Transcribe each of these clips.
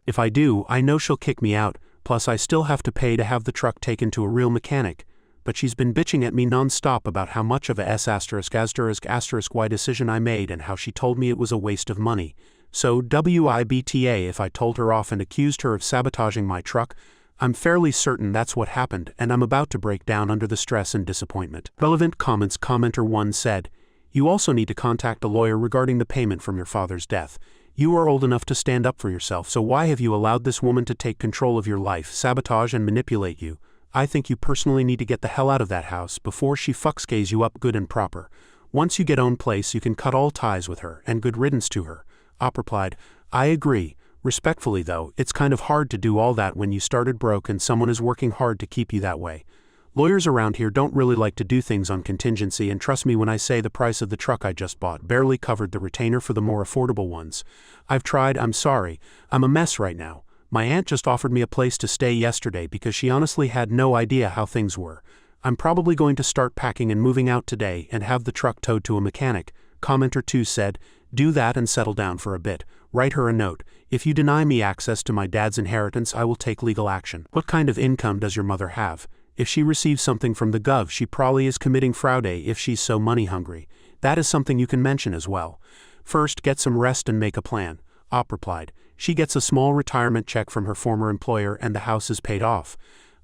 If I do, I know she'll kick me out, plus I still have to pay to have the truck taken to a real mechanic. But she's been bitching at me non-stop about how much of a *********Y decision I made and how she told me it was a waste of money. So WIBTA if I told her off and accused her of sabotaging my truck. I'm fairly certain that's what happened, and I'm about to break down under the stress and disappointment. Relevant comments. Commenter 1 said, "You also need to contact a lawyer regarding the payment from your father's death. You are old enough to stand up for yourself, so why have you allowed this woman to take control of your life, sabotage and manipulate you? I think you personally need to get the hell out of that house before she fuckscays you up good and proper. Once you get own place you can cut all ties with her, and good riddance to her." Op replied, "I agree. Respectfully though, it's kind of hard to do all that when you started broke and someone is working hard to keep you that way. Lawyers around here don't really like to do things on contingency, and trust me when I say the price of the truck I just bought barely covered the retainer for the more affordable ones. I've tried. I'm sorry. I'm a mess right now. My aunt just offered me a place to stay yesterday because she honestly had no idea how things were. I'm probably going to start packing and moving out today and have the truck towed to a mechanic." Commenter 2 said, "Do that and settle down for a bit. Write her a note. If you deny me access to my dad's inheritance, I will take legal action." What kind of income does your mother have? If she receives something from the gov, she probably is committing fraude if she's so money hungry. That is something you can mention as well. First, get some rest and make a plan. Op replied, "She gets a small retirement check from her former employer and the house is paid off.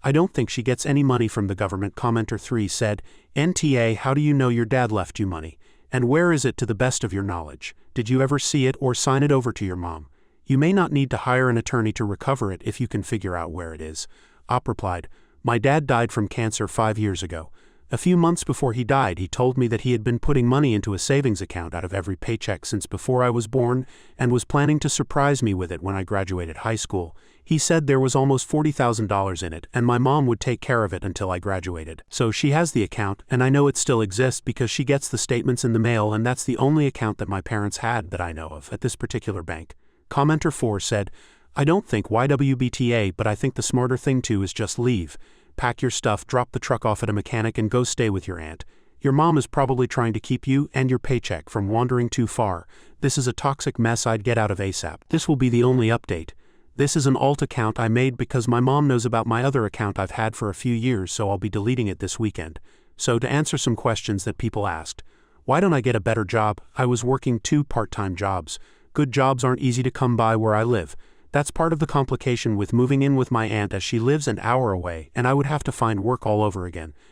I don't think she gets any money from the government." Commenter 3 said, "NTA, how do you know your dad left you money? And where is it to the best of your knowledge? Did you ever see it or sign it over to your mom? You may not need to hire an attorney to recover it if you can figure out where it is." Op replied, "My dad died from cancer 5 years ago. A few months before he died, he told me that he had been putting money into a savings account out of every paycheck since before I was born and was planning to surprise me with it when I graduated high school. He said there was almost $40,000 in it and my mom would take care of it until I graduated. So she has the account, and I know it still exists because she gets the statements in the mail, and that's the only account that my parents had that I know of at this particular bank." Commenter 4 said, "I don't think WIBTA, but I think the smarter thing too is just leave. Pack your stuff, drop the truck off at a mechanic and go stay with your aunt. Your mom is probably trying to keep you and your paycheck from wandering too far. This is a toxic mess I'd get out of ASAP." This will be the only update. This is an alt account I made because my mom knows about my other account I've had for a few years, so I'll be deleting it this weekend. So to answer some questions that people asked, why don't I get a better job? I was working 2 part-time jobs. Good jobs aren't easy to come by where I live. That's part of the complication with moving in with my aunt, as she lives an hour away and I would have to find work all over again.